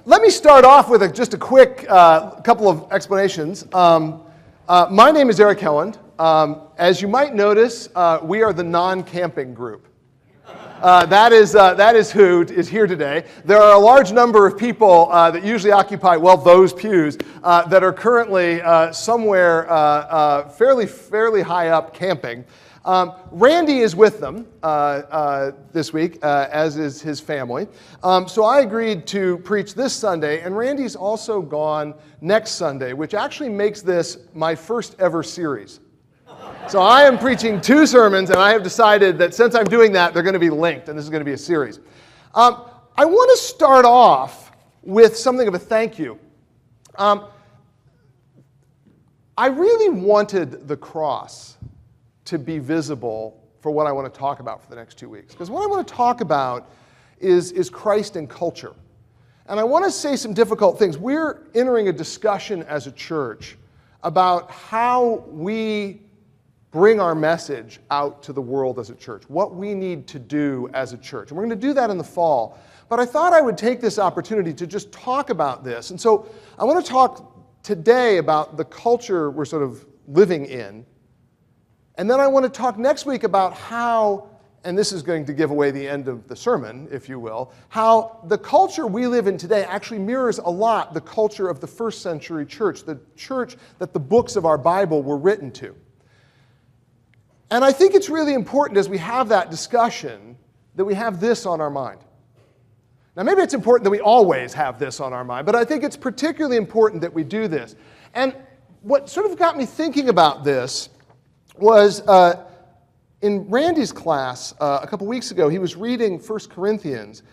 Let me start off with just a quick couple of explanations. My name is Eric Helland. As you might notice, we are the non-camping group. That is who is here today. There are a large number of people that usually occupy, well, those pews, that are currently somewhere fairly high up camping. Randy is with them this week, as is his family. So I agreed to preach this Sunday, and Randy's also gone next Sunday, which actually makes this my first ever series. So I am preaching 2 sermons, and I have decided that since I'm doing that, they're going to be linked, and this is going to be a series. I want to start off with something of a thank you. I really wanted the cross to be visible for what I want to talk about for the next 2 weeks. Because what I want to talk about is Christ and culture. And I want to say some difficult things. We're entering a discussion as a church about how we bring our message out to the world as a church, what we need to do as a church. And we're going to do that in the fall. But I thought I would take this opportunity to just talk about this. And so I want to talk today about the culture we're sort of living in. And then I want to talk next week about how, and this is going to give away the end of the sermon, if you will, how the culture we live in today actually mirrors a lot the culture of the first century church, the church that the books of our Bible were written to. And I think it's really important as we have that discussion that we have this on our mind. Now, maybe it's important that we always have this on our mind, but I think it's particularly important that we do this. And what sort of got me thinking about this was in Randy's class a couple weeks ago, he was reading 1 Corinthians,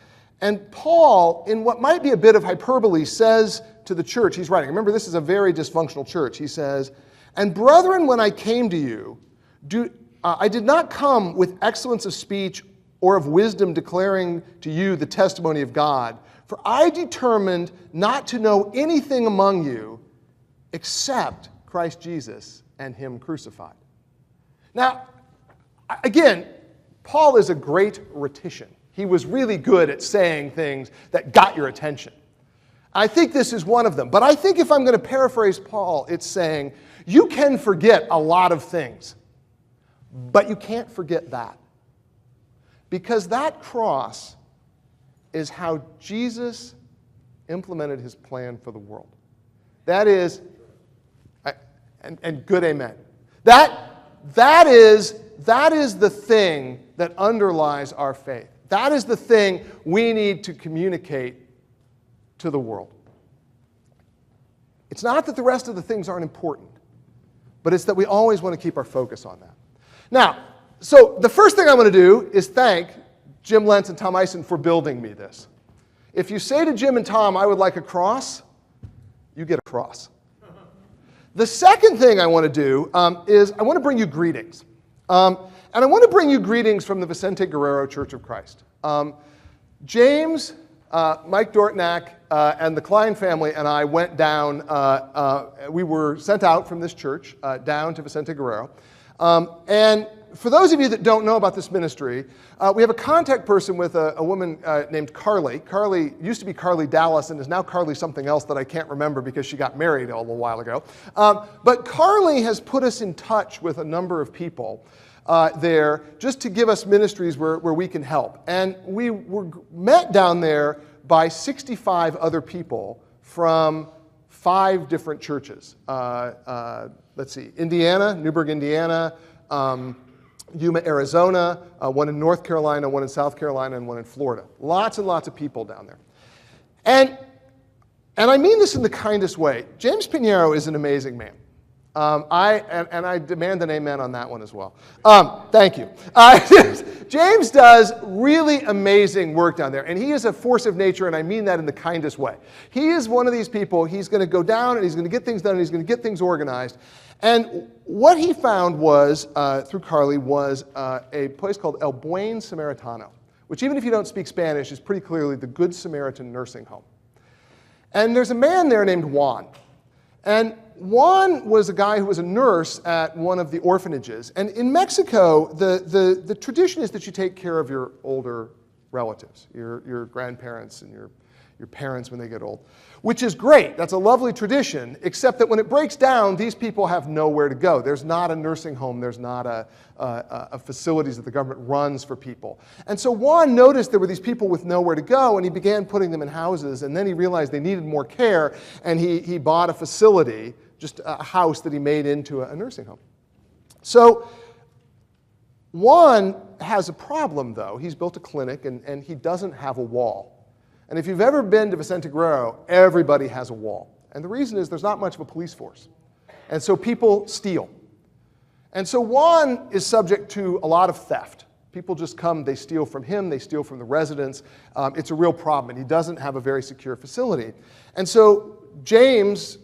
and Paul, in what might be a bit of hyperbole, says to the church he's writing, remember this is a very dysfunctional church, he says, "And brethren, when I came to you, I did not come with excellence of speech or of wisdom declaring to you the testimony of God, for I determined not to know anything among you except Christ Jesus and Him crucified." Now, again, Paul is a great rhetorician. He was really good at saying things that got your attention. I think this is one of them. But I think if I'm going to paraphrase Paul, it's saying, you can forget a lot of things, but you can't forget that. Because that cross is how Jesus implemented His plan for the world. That is, and good amen. That is the thing that underlies our faith. That is the thing we need to communicate to the world. It's not that the rest of the things aren't important, but it's that we always want to keep our focus on that. Now, so the first thing I'm going to do is thank Jim Lentz and Tom Eisen for building me this. If you say to Jim and Tom, I would like a cross, you get a cross. The second thing I want to do is I want to bring you greetings. And I want to bring you greetings from the Vicente Guerrero Church of Christ. James, Mike Dortnack, and the Klein family and I went down. We were sent out from this church down to Vicente Guerrero. And for those of you that don't know about this ministry, we have a contact person with a woman named Carly. Carly used to be Carly Dallas and is now Carly something else that I can't remember because she got married a little while ago. But Carly has put us in touch with a number of people there just to give us ministries where we can help. And we were met down there by 65 other people from 5 different churches. Let's see, Indiana, Newburgh, Indiana, Yuma, Arizona, one in North Carolina, one in South Carolina, and one in Florida. Lots and lots of people down there. And I mean this in the kindest way. James Pinheiro is an amazing man. I demand an amen on that one as well. Thank you. James does really amazing work down there, and he is a force of nature, and I mean that in the kindest way. He is one of these people, he's going to go down, and he's going to get things done, and he's going to get things organized. And what he found was, through Carly, was a place called El Buen Samaritano, which even if you don't speak Spanish, is pretty clearly the Good Samaritan nursing home. And there's a man there named Juan. And Juan was a guy who was a nurse at one of the orphanages. And in Mexico, the tradition is that you take care of your older relatives, your grandparents and your parents when they get old, which is great. That's a lovely tradition, except that when it breaks down, these people have nowhere to go. There's not a nursing home. There's not a facilities that the government runs for people. And so Juan noticed there were these people with nowhere to go, and he began putting them in houses, and then he realized they needed more care, and he bought a facility, just a house that he made into a nursing home. So Juan has a problem, though. He's built a clinic, and he doesn't have a wall. And if you've ever been to Vicente Guerrero, everybody has a wall. And the reason is there's not much of a police force. And so people steal. And so Juan is subject to a lot of theft. People just come, they steal from him, they steal from the residents. It's a real problem, and he doesn't have a very secure facility. And so James,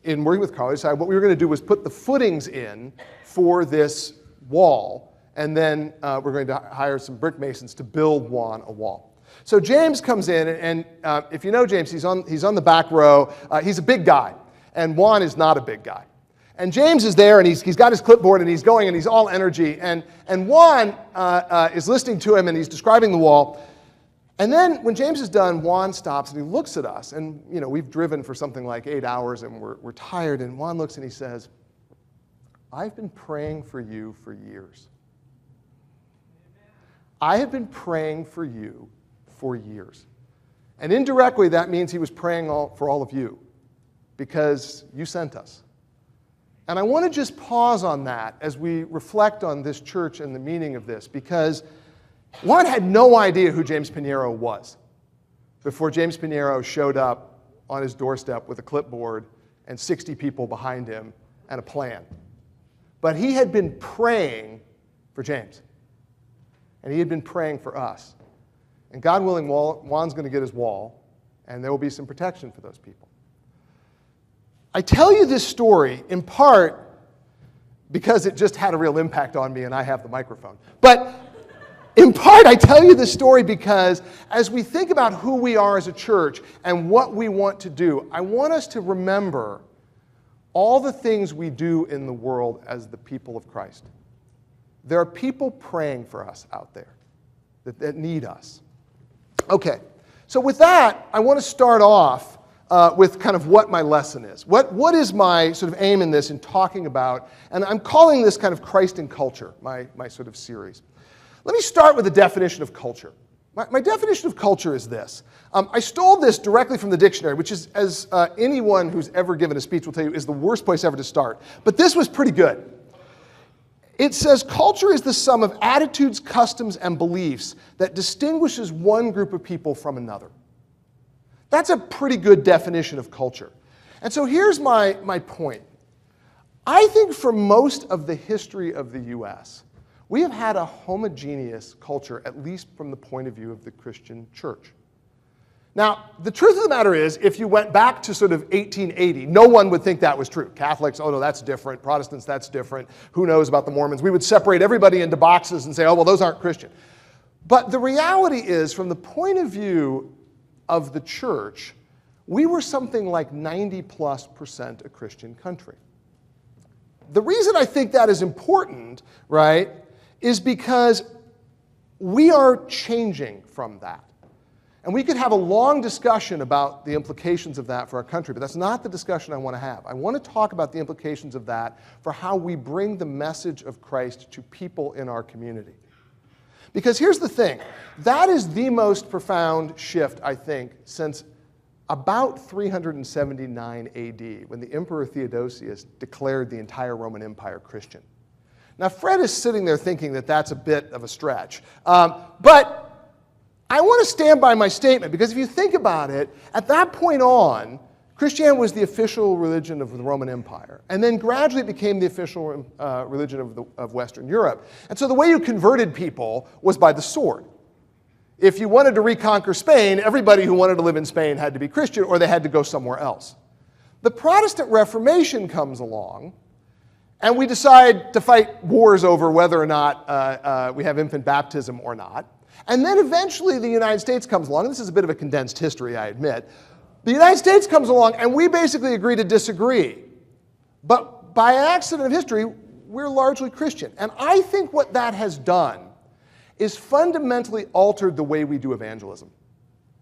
in working with Carl, decided what we were going to do was put the footings in for this wall, and then we're going to hire some brick masons to build Juan a wall. So James comes in, and if you know James, he's on the back row. He's a big guy, and Juan is not a big guy. And James is there, and he's got his clipboard, and he's going, and he's all energy. And Juan is listening to him, and he's describing the wall. And then when James is done, Juan stops, and he looks at us. And we've driven for something like 8 hours, and we're tired. And Juan looks, and he says, "I've been praying for you for years. I have been praying for you for years." And indirectly, that means he was praying for all of you, because you sent us. And I want to just pause on that as we reflect on this church and the meaning of this, because Juan had no idea who James Pinheiro was before James Pinheiro showed up on his doorstep with a clipboard and 60 people behind him and a plan. But he had been praying for James, and he had been praying for us. And God willing, Juan's going to get his wall, and there will be some protection for those people. I tell you this story in part because it just had a real impact on me, and I have the microphone. But in part, I tell you this story because as we think about who we are as a church and what we want to do, I want us to remember all the things we do in the world as the people of Christ. There are people praying for us out there that need us. Okay, so with that, I want to start off with kind of what my lesson is. What is my sort of aim in this in talking about, and I'm calling this kind of Christ and culture, my sort of series. Let me start with the definition of culture. My definition of culture is this. I stole this directly from the dictionary, which is, as anyone who's ever given a speech will tell you, is the worst place ever to start. But this was pretty good. It says, culture is the sum of attitudes, customs, and beliefs that distinguishes one group of people from another. That's a pretty good definition of culture. And so here's my point. I think for most of the history of the U.S., we have had a homogeneous culture, at least from the point of view of the Christian church. Now, the truth of the matter is, if you went back to sort of 1880, no one would think that was true. Catholics, oh no, that's different. Protestants, that's different. Who knows about the Mormons? We would separate everybody into boxes and say, oh, well, those aren't Christian. But the reality is, from the point of view of the church, we were something like 90+% a Christian country. The reason I think that is important, right, is because we are changing from that. And we could have a long discussion about the implications of that for our country, but that's not the discussion I want to have. I want to talk about the implications of that for how we bring the message of Christ to people in our community. Because here's the thing, that is the most profound shift, I think, since about 379 AD, when the Emperor Theodosius declared the entire Roman Empire Christian. Now, Fred is sitting there thinking that that's a bit of a stretch. But I want to stand by my statement, because if you think about it, at that point on, Christianity was the official religion of the Roman Empire, and then gradually it became the official religion of Western Europe. And so the way you converted people was by the sword. If you wanted to reconquer Spain, everybody who wanted to live in Spain had to be Christian, or they had to go somewhere else. The Protestant Reformation comes along, and we decide to fight wars over whether or not we have infant baptism or not. And then eventually the United States comes along, and this is a bit of a condensed history, I admit. The United States comes along, and we basically agree to disagree. But by accident of history, we're largely Christian. And I think what that has done is fundamentally altered the way we do evangelism.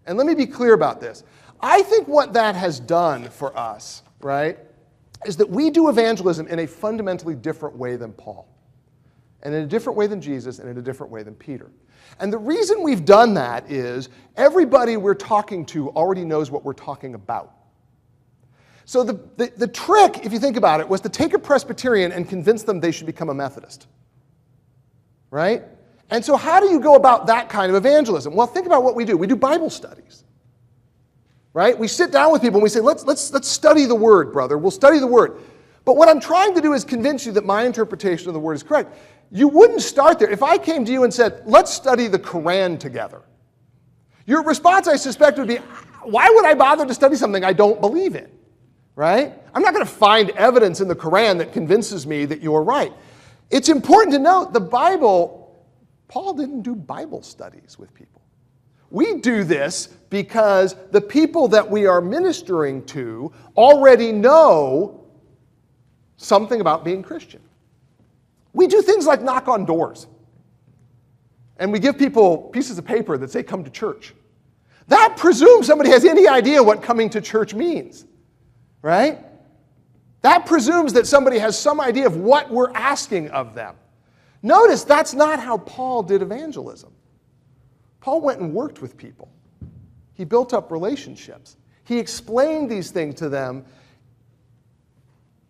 And let me be clear about this. I think what that has done for us, right, is that we do evangelism in a fundamentally different way than Paul, and in a different way than Jesus, and in a different way than Peter. And the reason we've done that is everybody we're talking to already knows what we're talking about. So the trick, if you think about it, was to take a Presbyterian and convince them they should become a Methodist, right? And so how do you go about that kind of evangelism? Well, think about what we do. We do Bible studies, right? We sit down with people and we say, let's study the Word, brother. We'll study the Word. But what I'm trying to do is convince you that my interpretation of the Word is correct. You wouldn't start there. If I came to you and said, let's study the Quran together, your response, I suspect, would be, why would I bother to study something I don't believe in, right? I'm not going to find evidence in the Quran that convinces me that you're right. It's important to note the Bible, Paul didn't do Bible studies with people. We do this because the people that we are ministering to already know something about being Christian. We do things like knock on doors. And we give people pieces of paper that say, come to church. That presumes somebody has any idea what coming to church means, right? That presumes that somebody has some idea of what we're asking of them. Notice that's not how Paul did evangelism. Paul went and worked with people. He built up relationships. He explained these things to them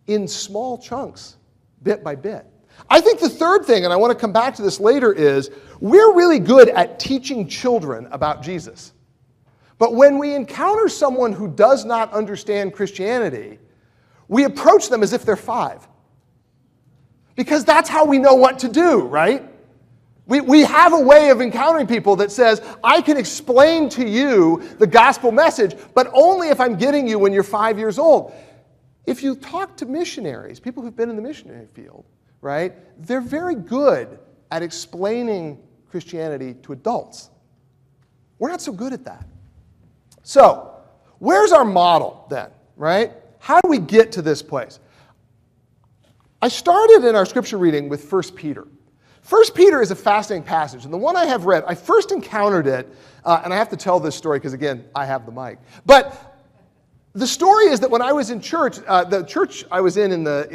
in small chunks, bit by bit. I think the third thing, and I want to come back to this later, is we're really good at teaching children about Jesus. But when we encounter someone who does not understand Christianity, we approach them as if they're 5. Because that's how we know what to do, right? We have a way of encountering people that says, I can explain to you the gospel message, but only if I'm getting you when you're 5 years old. If you talk to missionaries, people who've been in the missionary field, right, they're very good at explaining Christianity to adults. We're not so good at that. So, where's our model then, right? How do we get to this place? I started in our scripture reading with 1 Peter. 1 Peter is a fascinating passage, and the one I have read, I first encountered it, and I have to tell this story because, again, I have the mic. But the story is that when I was in church, the church I was in the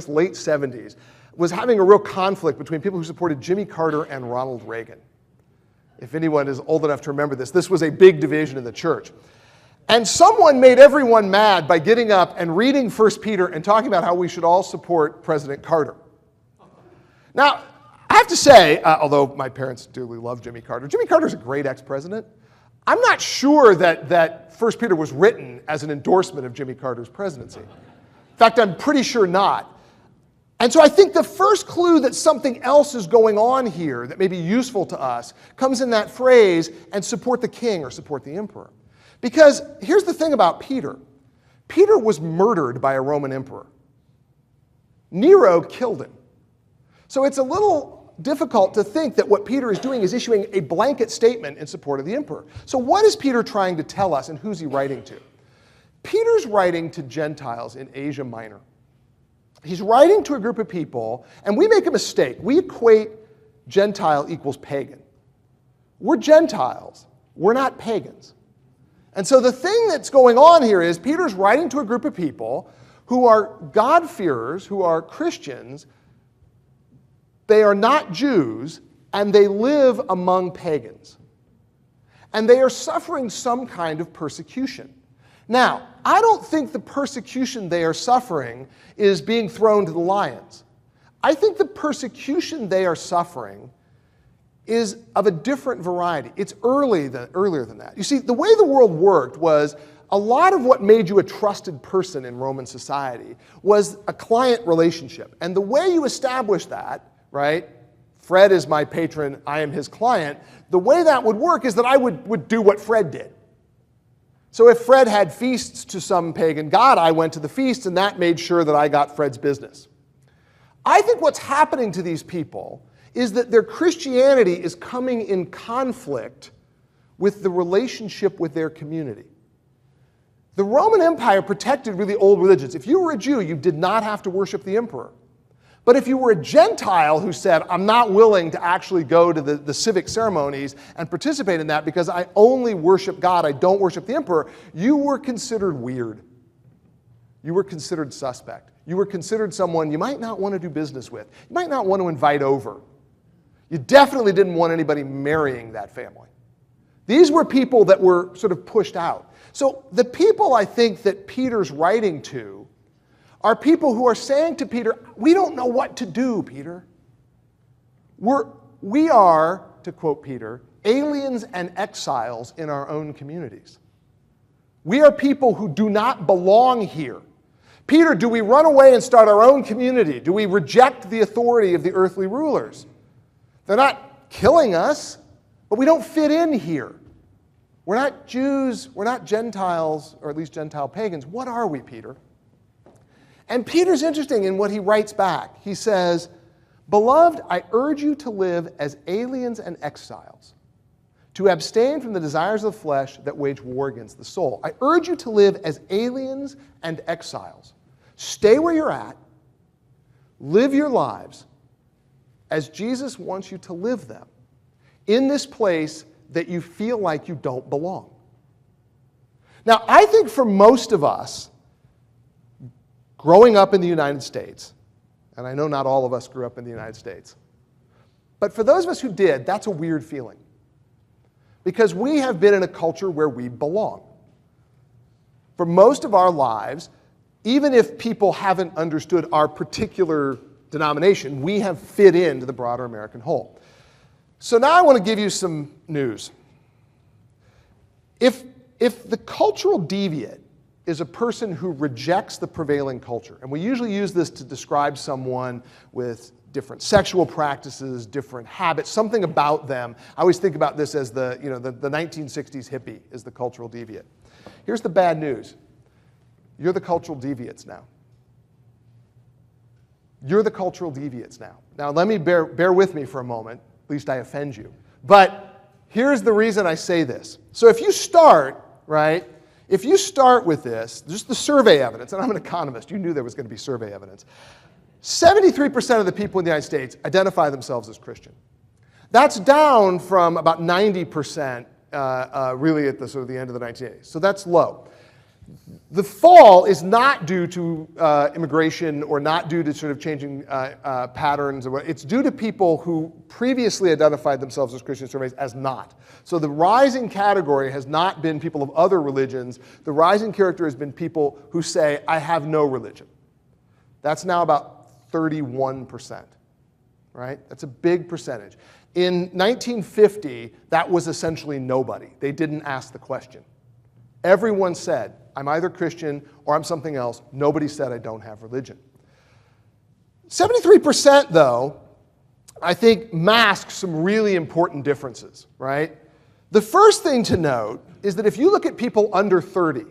late 70s, was having a real conflict between people who supported Jimmy Carter and Ronald Reagan. If anyone is old enough to remember this was a big division in the church. And someone made everyone mad by getting up and reading 1 Peter and talking about how we should all support President Carter. Now, I have to say, although my parents dearly love Jimmy Carter's a great ex-president. I'm not sure that 1 Peter was written as an endorsement of Jimmy Carter's presidency. In fact, I'm pretty sure not. And so I think the first clue that something else is going on here that may be useful to us comes in that phrase, and support the king or support the emperor. Because here's the thing about Peter. Peter was murdered by a Roman emperor. Nero killed him. So it's a little difficult to think that what Peter is doing is issuing a blanket statement in support of the emperor. So what is Peter trying to tell us, and who's he writing to? Peter's writing to Gentiles in Asia Minor. He's writing to a group of people, and we make a mistake. We equate Gentile equals pagan. We're Gentiles. We're not pagans. And so the thing that's going on here is Peter's writing to a group of people who are God-fearers, who are Christians. They are not Jews, and they live among pagans. And they are suffering some kind of persecution. Now, I don't think the persecution they are suffering is being thrown to the lions. I think the persecution they are suffering is of a different variety. It's earlier than that. You see, the way the world worked was a lot of what made you a trusted person in Roman society was a client relationship. And the way you establish that, right, Fred is my patron, I am his client, the way that would work is that I would do what Fred did. So if Fred had feasts to some pagan god, I went to the feast, and that made sure that I got Fred's business. I think what's happening to these people is that their Christianity is coming in conflict with the relationship with their community. The Roman Empire protected really old religions. If you were a Jew, you did not have to worship the emperor. But if you were a Gentile who said, I'm not willing to actually go to the civic ceremonies and participate in that because I only worship God, I don't worship the emperor, you were considered weird. You were considered suspect. You were considered someone you might not want to do business with. You might not want to invite over. You definitely didn't want anybody marrying that family. These were people that were sort of pushed out. So the people I think that Peter's writing to are people who are saying to Peter, we don't know what to do, Peter. We are, to quote Peter, aliens and exiles in our own communities. We are people who do not belong here. Peter, do we run away and start our own community? Do we reject the authority of the earthly rulers? They're not killing us, but we don't fit in here. We're not Jews, we're not Gentiles, or at least Gentile pagans. What are we, Peter? And Peter's interesting in what he writes back. He says, Beloved, I urge you to live as aliens and exiles, to abstain from the desires of the flesh that wage war against the soul. I urge you to live as aliens and exiles. Stay where you're at. Live your lives as Jesus wants you to live them in this place that you feel like you don't belong. Now, I think for most of us, growing up in the United States, and I know not all of us grew up in the United States, but for those of us who did, that's a weird feeling. Because we have been in a culture where we belong. For most of our lives, even if people haven't understood our particular denomination, we have fit into the broader American whole. So now I want to give you some news. If the cultural deviant is a person who rejects the prevailing culture, and we usually use this to describe someone with different sexual practices, different habits, something about them. I always think about this as the 1960s hippie is the cultural deviant. Here's the bad news. You're the cultural deviants now. You're the cultural deviants now. Now let me bear with me for a moment, least I offend you. But here's the reason I say this. So if you start, right, if you start with this, just the survey evidence, and I'm an economist, you knew there was going to be survey evidence. 73% of the people in the United States identify themselves as Christian. That's down from about 90% really at the sort of the end of the 1980s. So that's low. The fall is not due to immigration or not due to sort of changing patterns. It's due to people who previously identified themselves as Christian surveys as not. So the rising category has not been people of other religions. The rising character has been people who say, I have no religion. That's now about 31%, right? That's a big percentage. In 1950, that was essentially nobody. They didn't ask the question. Everyone said, I'm either Christian or I'm something else. Nobody said I don't have religion. 73%, though, I think masks some really important differences, right? The first thing to note is that if you look at people under 30,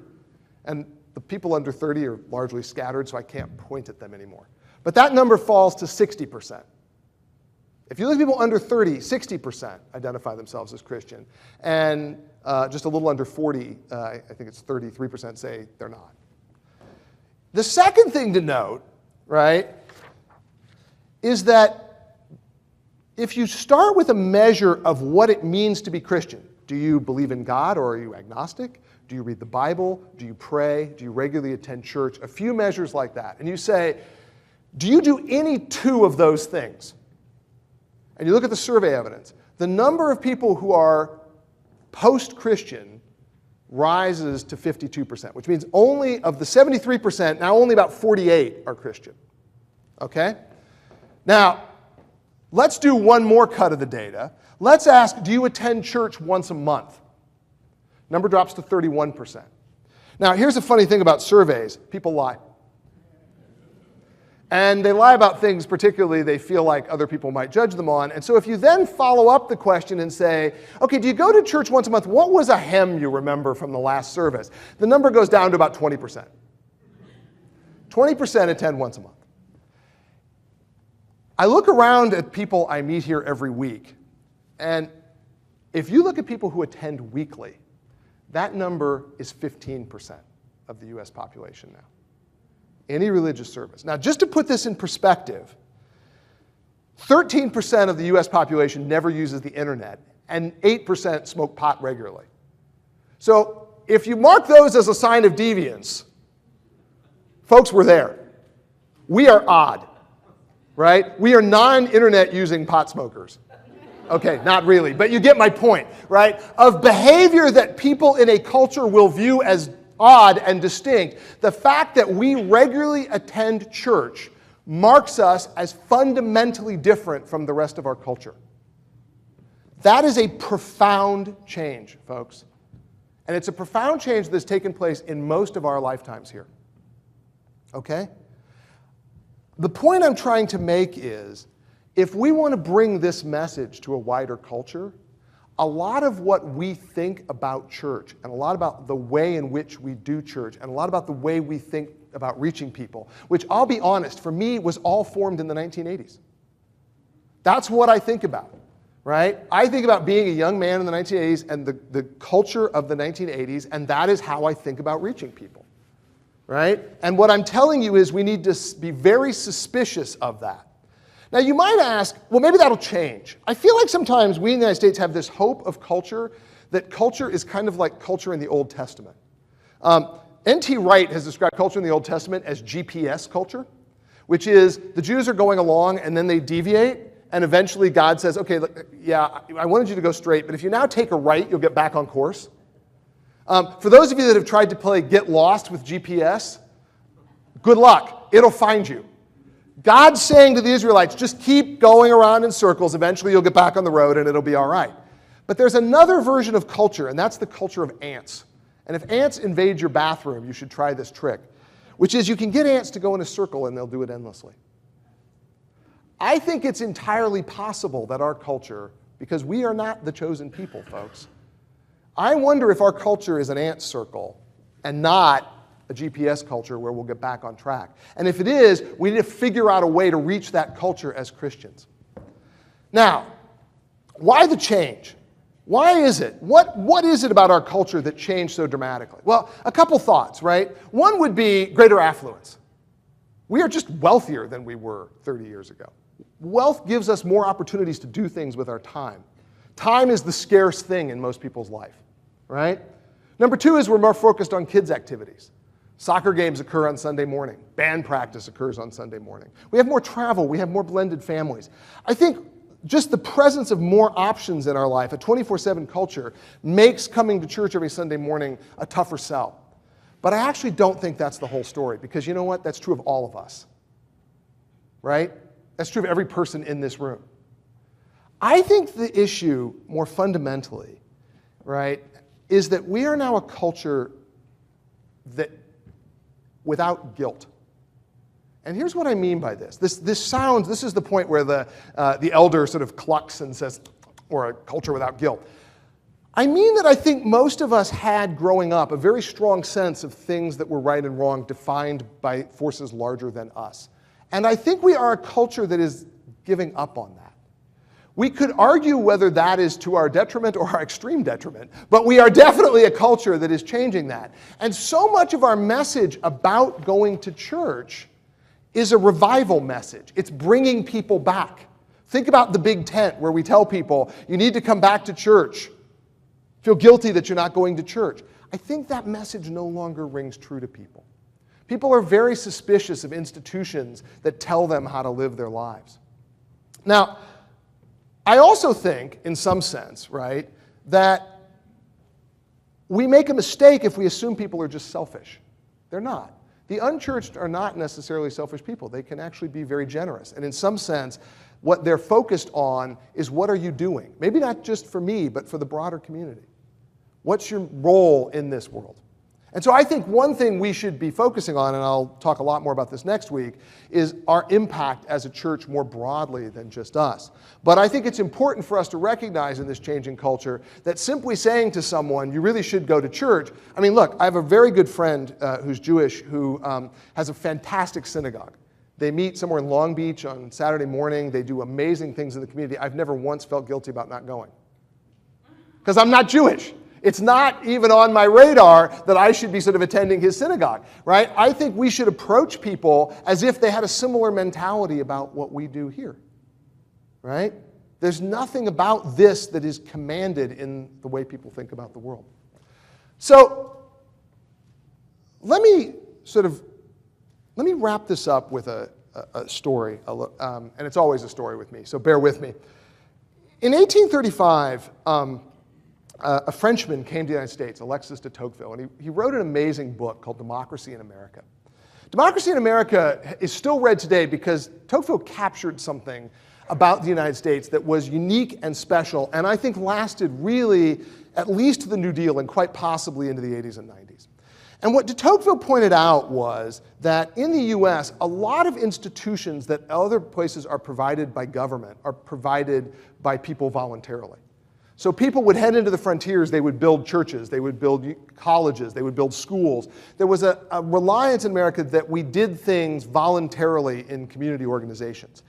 and the people under 30 are largely scattered, so I can't point at them anymore, but that number falls to 60%. If you look at people under 30, 60% identify themselves as Christian. And just a little under 40, I think it's 33% say they're not. The second thing to note, right, is that if you start with a measure of what it means to be Christian, do you believe in God or are you agnostic? Do you read the Bible? Do you pray? Do you regularly attend church? A few measures like that. And you say, do you do any two of those things? And you look at the survey evidence. The number of people who are post-Christian rises to 52%, which means only of the 73%, now only about 48 are Christian. Okay? Now, let's do one more cut of the data. Let's ask, do you attend church once a month? Number drops to 31%. Now, here's a funny thing about surveys. People lie. And they lie about things particularly they feel like other people might judge them on. And so if you then follow up the question and say, okay, do you go to church once a month? What was a hymn you remember from the last service? The number goes down to about 20%. 20% attend once a month. I look around at people I meet here every week, and if you look at people who attend weekly, that number is 15% of the US population now. Any religious service. Now, just to put this in perspective, 13% of the US population never uses the internet, and 8% smoke pot regularly. So if you mark those as a sign of deviance, folks, we're there. We are odd, right? We are non-internet using pot smokers. Okay, not really, but you get my point, right? Of behavior that people in a culture will view as odd and distinct, the fact that we regularly attend church marks us as fundamentally different from the rest of our culture. That is a profound change, folks. And it's a profound change that's taken place in most of our lifetimes here. Okay? The point I'm trying to make is, if we want to bring this message to a wider culture, a lot of what we think about church, and a lot about the way in which we do church, and a lot about the way we think about reaching people, which I'll be honest, for me, was all formed in the 1980s. That's what I think about, right? I think about being a young man in the 1980s and the culture of the 1980s, and that is how I think about reaching people, right? And what I'm telling you is we need to be very suspicious of that. Now, you might ask, well, maybe that'll change. I feel like sometimes we in the United States have this hope of culture, that culture is kind of like culture in the Old Testament. N.T. Wright has described culture in the Old Testament as GPS culture, which is the Jews are going along and then they deviate, and eventually God says, okay, look, yeah, I wanted you to go straight, but if you now take a right, you'll get back on course. For those of you that have tried to play Get Lost with GPS, good luck. It'll find you. God's saying to the Israelites, just keep going around in circles. Eventually you'll get back on the road and it'll be all right. But there's another version of culture, and that's the culture of ants. And if ants invade your bathroom, you should try this trick, which is you can get ants to go in a circle and they'll do it endlessly. I think it's entirely possible that our culture, because we are not the chosen people, folks, I wonder if our culture is an ant circle and not a GPS culture where we'll get back on track. And if it is, we need to figure out a way to reach that culture as Christians. Now, why the change? Why is it? What is it about our culture that changed so dramatically? Well, a couple thoughts, right? One would be greater affluence. We are just wealthier than we were 30 years ago. Wealth gives us more opportunities to do things with our time. Time is the scarce thing in most people's life, right? Number two is we're more focused on kids' activities. Soccer games occur on Sunday morning. Band practice occurs on Sunday morning. We have more travel. We have more blended families. I think just the presence of more options in our life, a 24/7 culture, makes coming to church every Sunday morning a tougher sell. But I actually don't think that's the whole story, because you know what? That's true of all of us, right? That's true of every person in this room. I think the issue, more fundamentally, right, is that we are now a culture that without guilt. And here's what I mean by this. This is the point where the elder sort of clucks and says, or a culture without guilt. I mean that I think most of us had, growing up, a very strong sense of things that were right and wrong defined by forces larger than us. And I think we are a culture that is giving up on that. We could argue whether that is to our detriment or our extreme detriment, but we are definitely a culture that is changing that. And so much of our message about going to church is a revival message. It's bringing people back. Think about the big tent where we tell people, you need to come back to church. Feel guilty that you're not going to church. I think that message no longer rings true to people. People are very suspicious of institutions that tell them how to live their lives. Now, I also think, in some sense, right, that we make a mistake if we assume people are just selfish. They're not. The unchurched are not necessarily selfish people. They can actually be very generous. And in some sense, what they're focused on is, what are you doing? Maybe not just for me, but for the broader community. What's your role in this world? And so I think one thing we should be focusing on, and I'll talk a lot more about this next week, is our impact as a church more broadly than just us. But I think it's important for us to recognize in this changing culture that simply saying to someone, you really should go to church. I mean, look, I have a very good friend who's Jewish who has a fantastic synagogue. They meet somewhere in Long Beach on Saturday morning. They do amazing things in the community. I've never once felt guilty about not going, because I'm not Jewish. It's not even on my radar that I should be sort of attending his synagogue, right? I think we should approach people as if they had a similar mentality about what we do here. right? There's nothing about this that is commanded in the way people think about the world. So let me wrap this up with a story, and it's always a story with me, so bear with me. In 1835, a Frenchman came to the United States, Alexis de Tocqueville, and he wrote an amazing book called Democracy in America. Democracy in America is still read today because Tocqueville captured something about the United States that was unique and special, and I think lasted really at least to the New Deal and quite possibly into the 80s and 90s. And what de Tocqueville pointed out was that in the US, a lot of institutions that other places are provided by government are provided by people voluntarily. So people would head into the frontiers, they would build churches, they would build colleges, they would build schools. There was a reliance in America that we did things voluntarily in community organizations.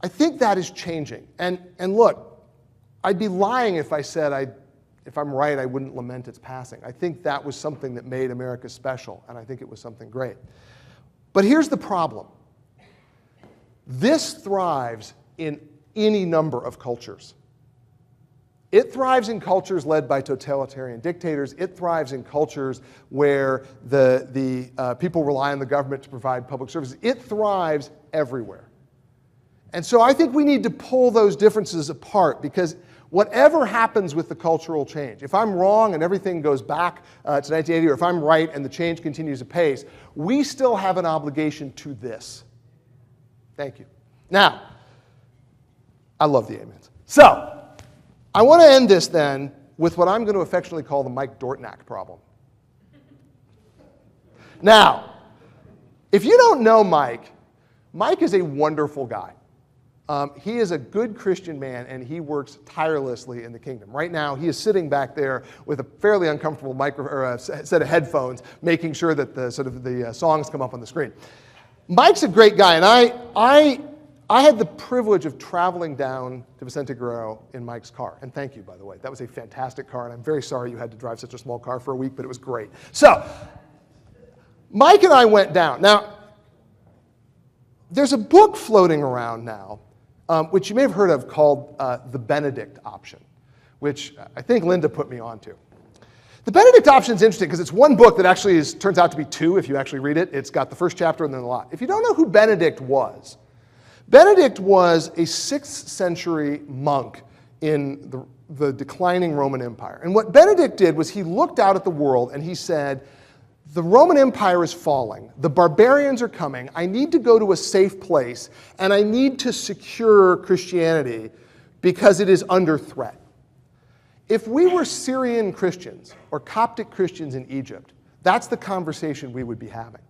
I think that is changing. And look, I'd be lying if I said if I'm right, I wouldn't lament its passing. I think that was something that made America special, and I think it was something great. But here's the problem. This thrives in any number of cultures. It thrives in cultures led by totalitarian dictators. It thrives in cultures where the people rely on the government to provide public services. It thrives everywhere. And so I think we need to pull those differences apart, because whatever happens with the cultural change, if I'm wrong and everything goes back to 1980, or if I'm right and the change continues apace, we still have an obligation to this. Thank you. Now, I love the amens. So, I want to end this then with what I'm going to affectionately call the Mike Dortnack problem. Now, if you don't know Mike, Mike is a wonderful guy. He is a good Christian man, and he works tirelessly in the kingdom. Right now, he is sitting back there with a fairly uncomfortable set of headphones, making sure that the songs come up on the screen. Mike's a great guy, and I had the privilege of traveling down to Vicente Guerrero in Mike's car. And thank you, by the way. That was a fantastic car, and I'm very sorry you had to drive such a small car for a week, but it was great. So, Mike and I went down. Now, there's a book floating around now, which you may have heard of, called The Benedict Option, which I think Linda put me onto. The Benedict Option is interesting because it's one book that actually turns out to be two if you actually read it. It's got the first chapter and then a lot. If you don't know who Benedict was a 6th century monk in the declining Roman Empire. And what Benedict did was he looked out at the world and he said, the Roman Empire is falling, the barbarians are coming, I need to go to a safe place, and I need to secure Christianity because it is under threat. If we were Syrian Christians or Coptic Christians in Egypt, that's the conversation we would be having.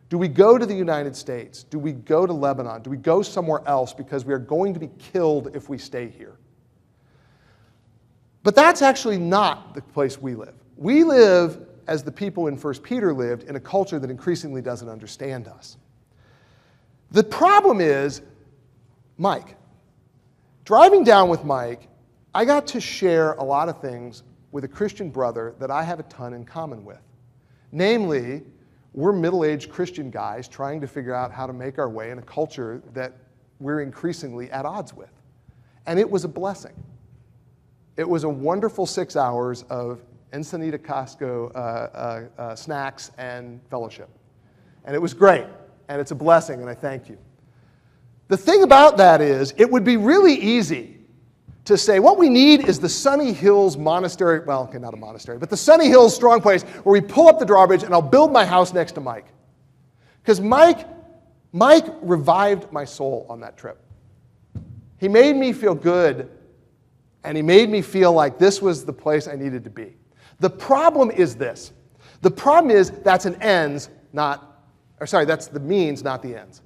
Do we go to the United States? Do we go to Lebanon? Do we go somewhere else because we are going to be killed if we stay here? But that's actually not the place we live. We live, as the people in 1 Peter lived, in a culture that increasingly doesn't understand us. The problem is Mike. Driving down with Mike, I got to share a lot of things with a Christian brother that I have a ton in common with. Namely, we're middle-aged Christian guys trying to figure out how to make our way in a culture that we're increasingly at odds with. And it was a blessing. It was a wonderful 6 hours of Ensanita Costco snacks and fellowship. And it was great, and it's a blessing, and I thank you. The thing about that is, it would be really easy to say, what we need is the Sunny Hills Monastery, well, okay, not a monastery, but the Sunny Hills Strong Place where we pull up the drawbridge and I'll build my house next to Mike. Because Mike revived my soul on that trip. He made me feel good, and he made me feel like this was the place I needed to be. The problem is this. The problem is that's the means, not the ends.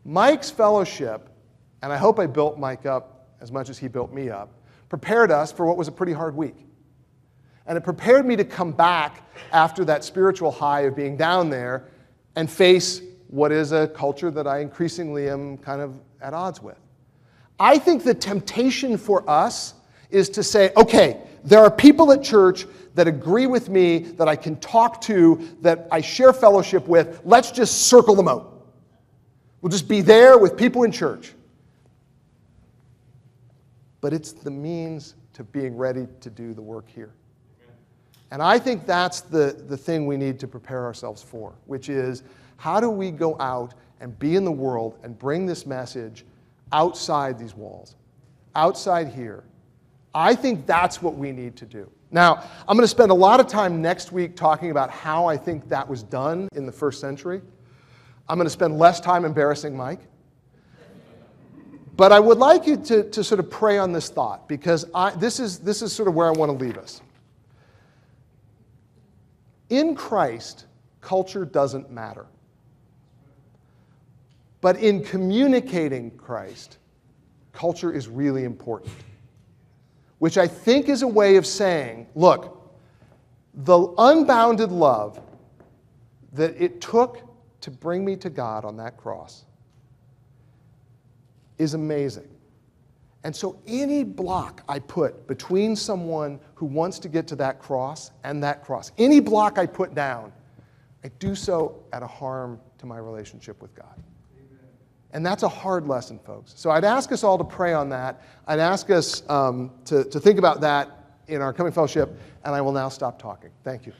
Mike's fellowship, and I hope I built Mike up as much as he built me up, prepared us for what was a pretty hard week. And it prepared me to come back after that spiritual high of being down there and face what is a culture that I increasingly am kind of at odds with. I think the temptation for us is to say, okay, there are people at church that agree with me, that I can talk to, that I share fellowship with. Let's just circle them out. We'll just be there with people in church. but it's the means to being ready to do the work here. And I think that's the thing we need to prepare ourselves for, which is how do we go out and be in the world and bring this message outside these walls, outside here. I think that's what we need to do. Now, I'm going to spend a lot of time next week talking about how I think that was done in the first century. I'm going to spend less time embarrassing Mike. But I would like you to sort of pray on this thought, because this is sort of where I want to leave us. In Christ, culture doesn't matter. But in communicating Christ, culture is really important. Which I think is a way of saying, look, the unbounded love that it took to bring me to God on that cross is amazing. And so any block I put between someone who wants to get to that cross and that cross, any block I put down, I do so at a harm to my relationship with God. Amen. And that's a hard lesson, folks. So I'd ask us all to pray on that. I'd ask us to think about that in our coming fellowship, and I will now stop talking. Thank you.